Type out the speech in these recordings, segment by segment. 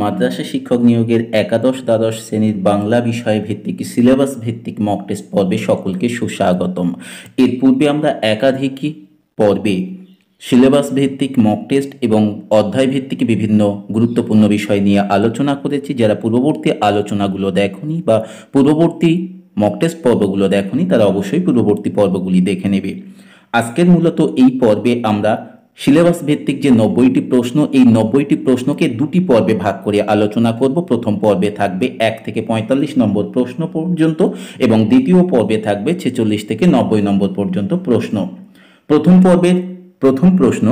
মাদ্রাসা শিক্ষক নিয়োগের একাদশ দ্বাদশ শ্রেণীর বাংলা বিষয় ভিত্তিক সিলেবাস ভিত্তিক মক টেস্ট পর্বে সকলকে সুস্বাগতম। এর পূর্বে আমরা একাধিক পর্বে সিলেবাস ভিত্তিক মক টেস্ট এবং অধ্যায় ভিত্তিক বিভিন্ন গুরুত্বপূর্ণ বিষয় নিয়ে আলোচনা করেছি। যারা পূর্ববর্তী আলোচনাগুলো দেখনি বা পূর্ববর্তী মক টেস্ট পর্বগুলো দেখনি তারা অবশ্যই পূর্ববর্তী পর্বগুলি দেখে নেবে। আজকের মূলত এই পর্বে আমরা সিলেবাস ভিত্তিক যে 90টি প্রশ্ন, এই 90টি প্রশ্নকে দুটি পর্বে ভাগ করে আলোচনা করব। প্রথম পর্বে থাকবে 1 থেকে 45 নম্বর প্রশ্ন পর্যন্ত এবং দ্বিতীয় পর্বে থাকবে 46 থেকে 90 নম্বর পর্যন্ত প্রশ্ন। প্রথম পর্বের প্রথম প্রশ্ন,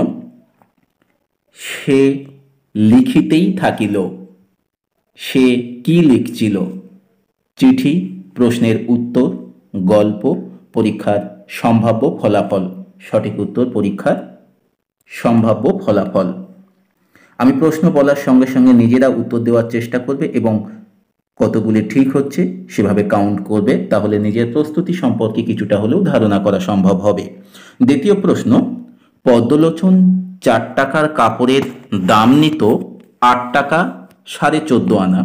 সে লিখিতেই থাকিল, সে কি লিখছিল? চিঠি, প্রশ্নের উত্তর, গল্প, পরীক্ষার সম্ভাব্য ফলাফল। সঠিক উত্তর পরীক্ষার সম্ভাব্য ফলাফল। আমি প্রশ্ন বলার সঙ্গে সঙ্গে নিজেরা উত্তর দেওয়ার চেষ্টা করবে এবং কতগুলি ঠিক হচ্ছে সেভাবে কাউন্ট করবে, তাহলে নিজের প্রস্তুতি সম্পর্কে কিছুটা হলেও ধারণা করা সম্ভব হবে। দ্বিতীয় প্রশ্ন, পদ্মলোচন 4 টাকার কাপড়ের দাম নিত 8 টাকা 14.5 আনা,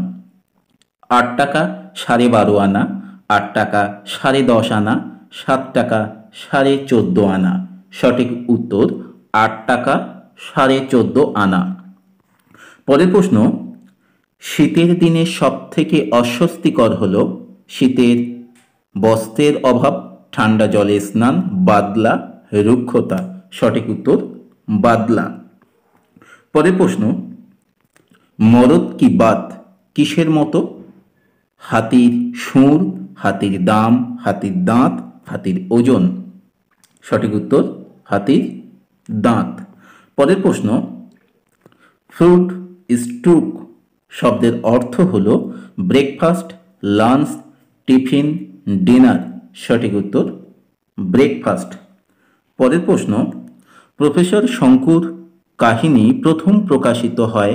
8 টাকা 12.5 আনা, 8 টাকা 10.5 আনা, 7 টাকা 14.5 আনা। সঠিক উত্তর 8 টাকা 14.5 আনা। পরের প্রশ্ন, শীতের দিনে সব থেকে অস্বস্তিকর হল শীতের বস্ত্রের অভাব, ঠান্ডা জলে স্নান, বাদলা, রুক্ষতা। সঠিক উত্তর বাদলা। পরের প্রশ্ন, মরদ কি বাত কিসের মতো? হাতির সুর, হাতির দাম, হাতির দাঁত, হাতির ওজন। সঠিক উত্তর হাতির দাঁত। পরের প্রশ্ন, ফ্রুট স্টুক শব্দের অর্থ হল ব্রেকফাস্ট, লাঞ্চ, টিফিন, ডিনার। সঠিক উত্তর ব্রেকফাস্ট। পরের প্রশ্ন, প্রফেসর শঙ্কুর কাহিনী প্রথম প্রকাশিত হয়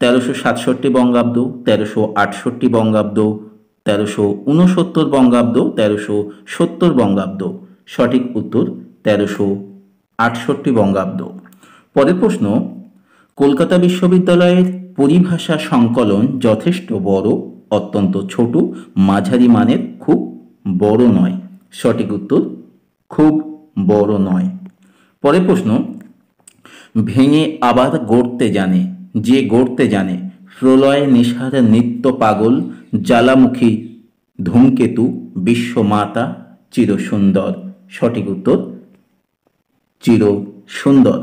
1367 বঙ্গাব্দ, 1368 বঙ্গাব্দ, 1369 বঙ্গাব্দ, 1370 বঙ্গাব্দ। সঠিক উত্তর 1368 বঙ্গাব্দ। পরের প্রশ্ন, কলকাতা বিশ্ববিদ্যালয়ের পরিভাষা সংকলন যথেষ্ট বড়, অত্যন্ত ছোট, মাঝারি মানের, খুব বড় নয়। সঠিক উত্তর খুব বড় নয়। পরের প্রশ্ন, ভেঙে আবার গড়তে জানে, যে গড়তে জানে, প্রলয় নেশার নিত্য পাগল, জ্বালামুখী ধূমকেতু, বিশ্বমাতা, চিরসুন্দর। সঠিক উত্তর চিরসুন্দর।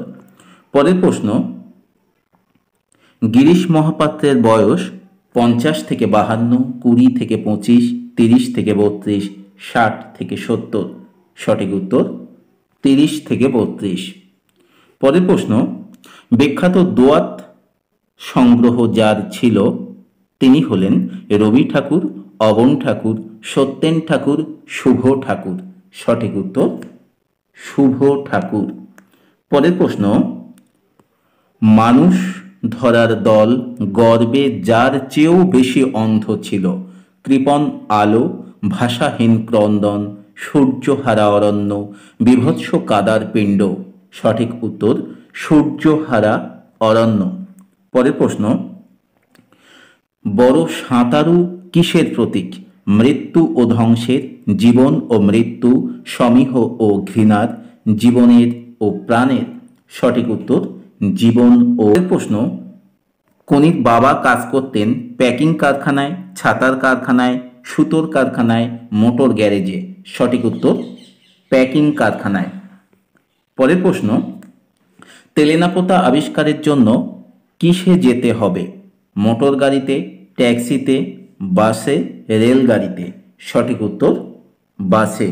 পরের প্রশ্ন, গিরিশ মহাপাত্রের বয়স 50 থেকে 52, 20 থেকে 25, 30 থেকে 32, 60 থেকে 70। সঠিক উত্তর 30 থেকে 32। পরের প্রশ্ন, বিখ্যাত দোয়াত সংগ্রহ যার ছিল তিনি হলেন রবি ঠাকুর, অবন ঠাকুর, সত্যেন ঠাকুর, শুভ ঠাকুর। সঠিক উত্তর শুভ ঠাকুর। পরের প্রশ্ন, মানুষ ধরার দল গর্বে যার চেয়েও বেশি অন্ধ ছিল, কৃপণ আলো, ভাষাহীন ক্রন্দন, সূর্যহারা অরণ্য, বিভৎস কাদার পিণ্ড। সঠিক উত্তর সূর্যহারা অরণ্য। পরের প্রশ্ন, বড় সাঁতারু কিসের প্রতীক? মৃত্যু ও ধ্বংসের, জীবন ও মৃত্যু, সমীহ ও ঘৃণার, জীবনের ও প্রাণের। সঠিক উত্তর জীবন ও। প্রশ্ন, কনির বাবা কাজ করতেন প্যাকিং কারখানায়, ছাতার কারখানায়, সুতোর কারখানায়, মোটর গ্যারেজে। সঠিক উত্তর প্যাকিং কারখানায়। পরের প্রশ্ন, তেলেনাপোতা আবিষ্কারের জন্য কিসে যেতে হবে? মোটর গাড়িতে, ট্যাক্সিতে, বাসে, রেলগাড়িতে। সঠিক উত্তর বাসে।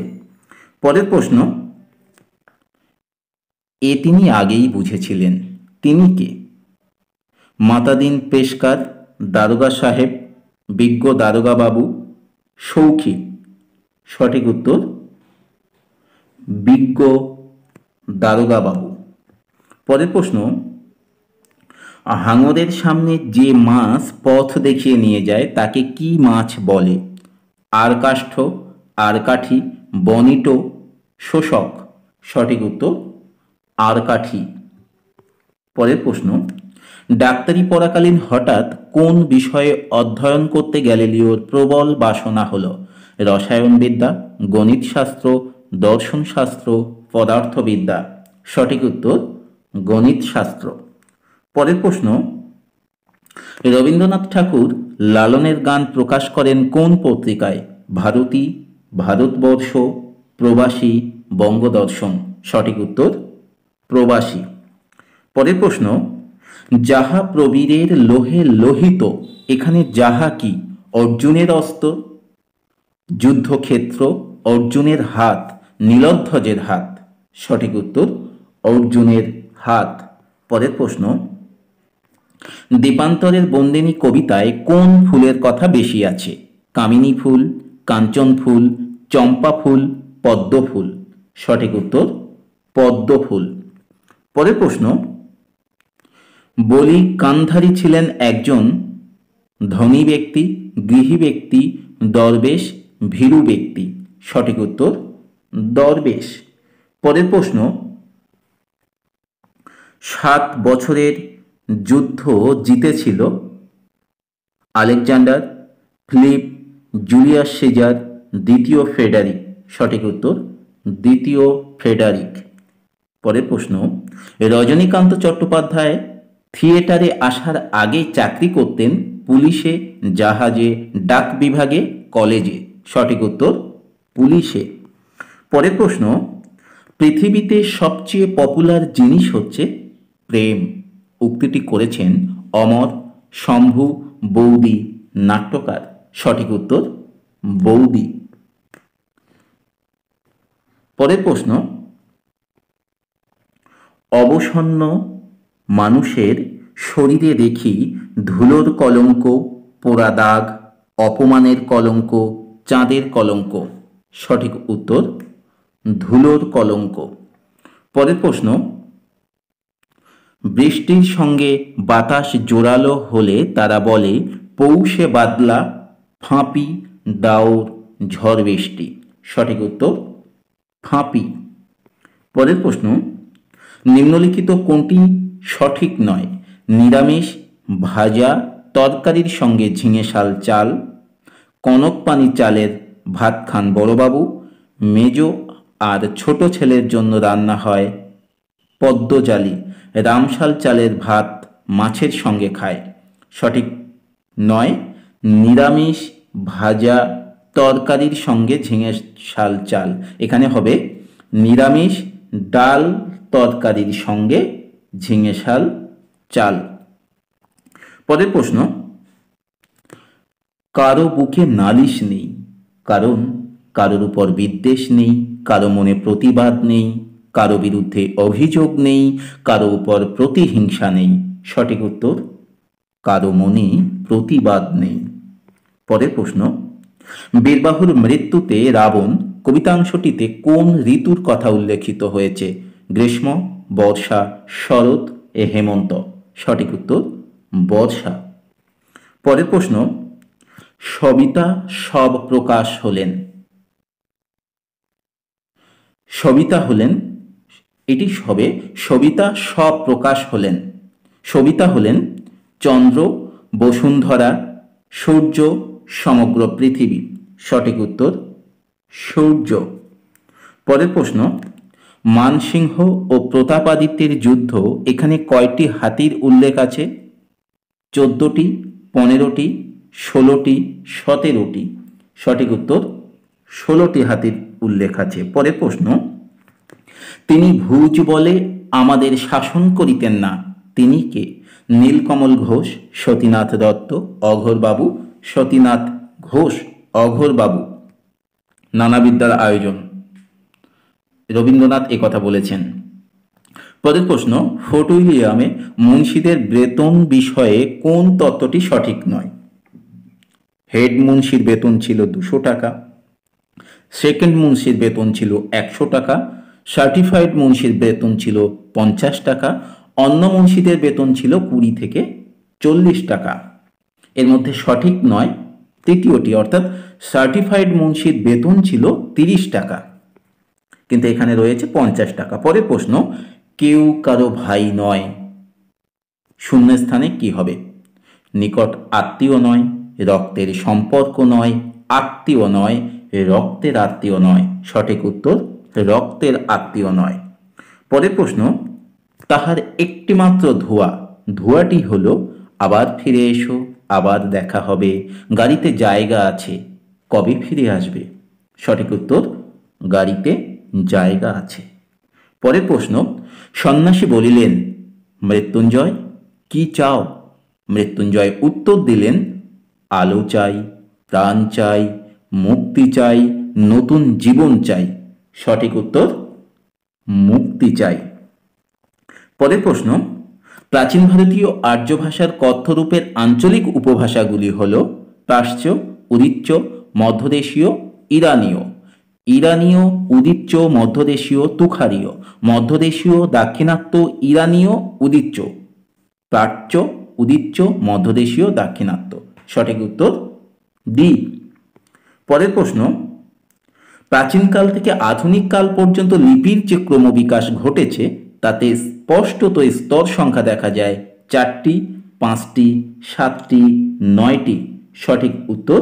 পরের প্রশ্ন, এ তিনি আগেই বুঝেছিলেন, তিনি কে? মাতাদিন পেশকার, দারোগা সাহেব, বিজ্ঞ দারোগা বাবু, সৌখী। সঠিক উত্তর বিজ্ঞ দারোগা বাবু। পরের প্রশ্ন, হাঙরের সামনে যে মাছ পথ দেখিয়ে নিয়ে যায় তাকে কি মাছ বলে? আরকাষ্ঠ, আরকাঠি, বনিটো, শোষক। সঠিক উত্তর আরকাঠি। পরের প্রশ্ন, ডাক্তারি পড়াকালীন হঠাৎ কোন বিষয়ে অধ্যয়ন করতে গ্যালিলিওর প্রবল বাসনা হলো? রসায়নবিদ্যা, গণিতশাস্ত্র, দর্শনশাস্ত্র, পদার্থবিদ্যা। সঠিক উত্তর গণিতশাস্ত্র। পরের প্রশ্ন, রবীন্দ্রনাথ ঠাকুর লালনের গান প্রকাশ করেন কোন পত্রিকায়? ভারতী, ভারতবর্ষ, প্রবাসী, বঙ্গদর্শন। সঠিক উত্তর প্রবাসী। পরের প্রশ্ন, যাহা প্রবীরের লোহে লোহিত, এখানে যাহা কি? অর্জুনের অস্ত্র, যুদ্ধক্ষেত্র, অর্জুনের হাত, নীলধ্বজের হাত। সঠিক উত্তর অর্জুনের হাত। পরের প্রশ্ন, দীপান্তরের বন্দিনী কবিতায় কোন ফুলের কথা বেশি আছে? কামিনী ফুল, কাঞ্চন ফুল, চম্পা ফুল, পদ্ম ফুল। সঠিক উত্তর পদ্ম ফুল। পরের প্রশ্ন, বলি কান্ধারী ছিলেন একজন ধনী ব্যক্তি, গৃহী ব্যক্তি, দরবেশ, ভীরু ব্যক্তি। সঠিক উত্তর দরবেশ। পরের প্রশ্ন, 7 বছরের যুদ্ধ জিতেছিল আলেকজান্ডার, ফিলিপ, জুলিয়াস সিজার, দ্বিতীয় ফ্রেডারিক। সঠিক উত্তর দ্বিতীয় ফ্রেডারিক। পরের প্রশ্ন, রজনীকান্ত চট্টোপাধ্যায় থিয়েটারে আসার আগে চাকরি করতেন পুলিশে, জাহাজে, ডাক বিভাগে, কলেজে। সঠিক উত্তর পুলিশে। পরের প্রশ্ন, পৃথিবীতে সবচেয়ে পপুলার জিনিস হচ্ছে প্রেম। উক্তিটি করেছেন অমর, শম্ভু, বৌদি, নাট্যকার। সঠিক উত্তর বৌদি। পরের প্রশ্ন, অবসন্ন মানুষের শরীরে দেখি ধুলোর কলঙ্ক, পোড়া দাগ, অপমানের কলঙ্ক, চাঁদের কলঙ্ক। সঠিক উত্তর ধুলোর কলঙ্ক। পরের প্রশ্ন, বৃষ্টির সঙ্গে বাতাস জোরালো হলে তারা বলে পৌষে বাদলা, ফাঁপি, দাউর, ঝড় বৃষ্টি। সঠিক উত্তর ফাঁপি। পরের প্রশ্ন, নিম্নলিখিত কোনটি সঠিক নয়? নিরামিষ ভাজা তরকারির সঙ্গে ঝিঙে শাল চাল, কনক পানি চালের ভাত খান বড়বাবু, মেজ আর ছোট ছেলের জন্য রান্না হয় পদ্মজালি, রামশাল চালের ভাত মাছের সঙ্গে খায়। সঠিক নয়, নিরামিষ ভাজা তরকারির সঙ্গে ঝিঙে শাল চাল। এখানে হবে নিরামিষ ডাল তরকারির সঙ্গে ঝিঙে শাল চাল। পরের প্রশ্ন, কারো বুকে নালিশ নেই, কারণ কারোর উপর বিদ্বেষ নেই, কারো মনে প্রতিবাদ নেই, কারো বিরুদ্ধে অভিযোগ নেই, কারো উপর প্রতিহিংসা নেই। সঠিক উত্তর কারো মনে প্রতিবাদ নেই। পরের প্রশ্ন, বীরবাহুর মৃত্যুতে রাবণ কবিতাংশটিতে কোন ঋতুর কথা উল্লেখিত হয়েছে? গ্রীষ্ম, বর্ষা, শরৎ, হেমন্ত। সঠিক উত্তর বর্ষা। পরের প্রশ্ন, সবিতা সব প্রকাশ হলেন। সবিতা হলেন, এটি হবে সবিতা সব প্রকাশ হলেন। সবিতা হলেন চন্দ্র, বসুন্ধরা, সূর্য, সমগ্র পৃথিবী। সঠিক উত্তর সূর্য। পরের প্রশ্ন, মানসিংহ ও প্রতাপাদিত্যের যুদ্ধ, এখানে কয়টি হাতির উল্লেখ আছে? 14টি, 15টি, 16টি, 17টি। সঠিক উত্তর 16টি হাতির উল্লেখ আছে। পরের প্রশ্ন, তিনি ভুজ বলে আমাদের শাসন করিতেন না, তিনি কে? নীলকমল ঘোষ, সতীনাথ দত্ত, অঘোরবাবু। সতীনাথ ঘোষ, অঘোরবাবু। নানাবিদ্যার আয়োজন, রবীন্দ্রনাথ একথা বলেছেন। পরের প্রশ্ন, ফোর্ট উইলিয়ামে মুন্সিদের বেতন বিষয়ে কোন তত্ত্বটি সঠিক নয়? হেড মুন্সির বেতন ছিল 200 টাকা, সেকেন্ড মুন্সির বেতন ছিল 100 টাকা, সার্টিফাইড মুন্সির বেতন ছিল 50 টাকা, অন্য মুন্সিদের বেতন ছিল 20 থেকে 40 টাকা। এর মধ্যে সঠিক নয় তৃতীয়টি, অর্থাৎ সার্টিফাইড মুন্সির বেতন ছিল 30 টাকা, কিন্তু এখানে রয়েছে 50 টাকা। পরের প্রশ্ন, কেউ কারো ভাই নয়, শূন্যস্থানে কি হবে? নিকট আত্মীয় নয়, রক্তের সম্পর্ক নয়, আত্মীয় নয়, রক্তের আত্মীয় নয়। সঠিক উত্তর রক্তের আত্মীয় নয়। পরের প্রশ্ন, তাহার একটিমাত্র ধোঁয়া, ধোঁয়াটি হলো আবার ফিরে এসো, আবার দেখা হবে, গাড়িতে জায়গা আছে, কবে ফিরে আসবে? সঠিক উত্তর গাড়িতে জায়গা আছে। পরের প্রশ্ন, সন্ন্যাসী বলিলেন, মৃত্যুঞ্জয় কি চাও? মৃত্যুঞ্জয় উত্তর দিলেন, আলো চাই, প্রাণ চাই, মুক্তি চাই, নতুন জীবন চাই। সঠিক উত্তর মুক্তি চাই। পরের প্রশ্ন, প্রাচীন ভারতীয় আর্য ভাষার কথ্যরূপের আঞ্চলিক উপভাষাগুলি হল প্রাচ্য, উদিচ্য, মধ্যদেশীয়, ইরানীয়। ইরানীয়, উদিচ্য, মধ্যদেশীয়, তুখারীয়। মধ্যদেশীয়, দাক্ষিণাত্য, ইরানীয়, উদিচ্য। প্রাচ্য, উদিচ্য, মধ্যদেশীয়, দাক্ষিণাত্য। সঠিক উত্তর ডি। পরের প্রশ্ন, প্রাচীনকাল থেকে আধুনিক কাল পর্যন্ত লিপির যে ক্রমবিকাশ ঘটেছে তাতে স্পষ্টত স্তর সংখ্যা দেখা যায় 4টি, 5টি, 7টি, 9টি। সঠিক উত্তর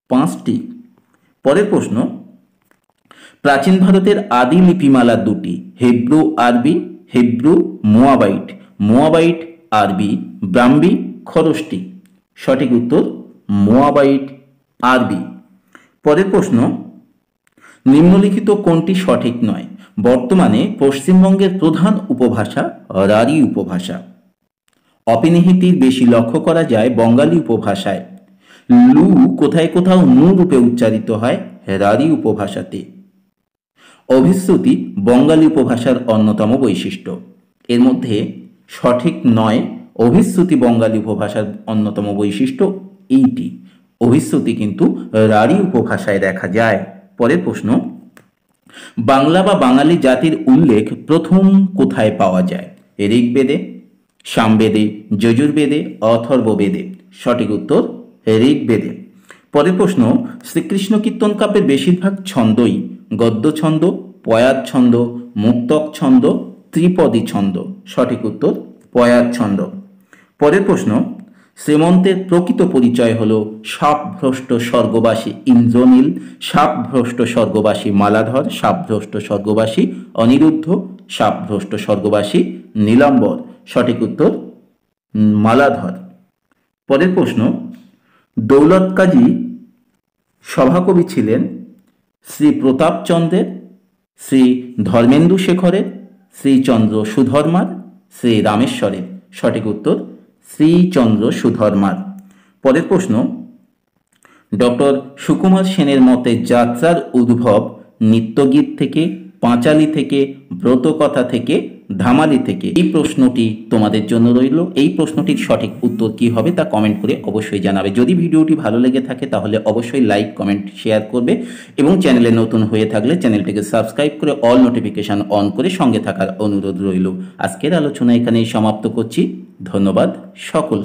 5টি। পরের প্রশ্ন, প্রাচীন ভারতের আদি লিপিমালা দুটি, হিব্রু আরবি, হিব্রু মোয়াবাইট, মোয়াবাইট আরবি, ব্রাহ্মী খরষ্টি। সঠিক উত্তর মোয়াবাইট আরবি। পরের প্রশ্ন, নিম্নলিখিত কোনটি সঠিক নয়? বর্তমানে পশ্চিমবঙ্গের প্রধান উপভাষা রাঢ়ী উপভাষা। অপিনিহিতির বেশি লক্ষ্য করা যায় বঙ্গালী উপভাষায়। লু কোথায় কোথাও নু রূপে উচ্চারিত হয় রাঢ়ী উপভাষাতে। অভিশ্রুতি বঙ্গালী উপভাষার অন্যতম বৈশিষ্ট্য। এর মধ্যে সঠিক নয়, অভিশ্রুতি বঙ্গালী উপভাষার অন্যতম বৈশিষ্ট্য এইটি। অভিশ্রুতি কিন্তু রাঢ়ী উপভাষায় দেখা যায়। পরের প্রশ্ন, বাংলা বা বাঙালি জাতির উল্লেখ প্রথম কোথায় পাওয়া যায়? ঋগ্বেদে, সামবেদে, যজুর্বেদে, অথর্ববেদে। সঠিক উত্তর ঋগ্বেদে। পরের প্রশ্ন, শ্রীকৃষ্ণ কীর্তন কাব্যের বেশিরভাগ ছন্দই গদ্য ছন্দ, পয়াত ছন্দ, মুক্তক ছন্দ, ত্রিপদী ছন্দ। সঠিক উত্তর পয়াত ছন্দ। পরের প্রশ্ন, শ্রীমন্তের প্রকৃত পরিচয় হল সাপভ্রষ্ট স্বর্গবাসী ইন্দ্রনীল, সাপভ্রষ্ট স্বর্গবাসী মালাধর, সাপভ্রষ্ট স্বর্গবাসী অনিরুদ্ধ, সাপভ্রষ্ট স্বর্গবাসী নীলাম্বর। সঠিক উত্তর মালাধর। পরের প্রশ্ন, দৌলত কাজী সভাকবি ছিলেন শ্রী প্রতাপচন্দ্রের, শ্রী ধর্মেন্দু শেখরের, শ্রীচন্দ্র সুধর্মার, শ্রী রামেশ্বরের। সঠিক উত্তর শ্রীচন্দ্র সুধর্মার। পরের প্রশ্ন, ডক্টর সুকুমার সেনের মতে যাত্রার উদ্ভব নিত্যগীত থেকে, পাঁচালী থেকে, ব্রতকথা থেকে, ধামালি থেকে। এই প্রশ্নটি তোমাদের জন্য রইল। এই প্রশ্নটির সঠিক উত্তর কি হবে তা কমেন্ট করে অবশ্যই জানাবে। যদি ভিডিওটি ভালো লেগে থাকে তাহলে অবশ্যই লাইক, কমেন্ট, শেয়ার করবে এবং চ্যানেলে নতুন হয়ে থাকলে চ্যানেলটিকে সাবস্ক্রাইব করে অল নোটিফিকেশান অন করে সঙ্গে থাকার অনুরোধ রইল। আজকের আলোচনা এখানেই সমাপ্ত করছি। ধন্যবাদ সকল।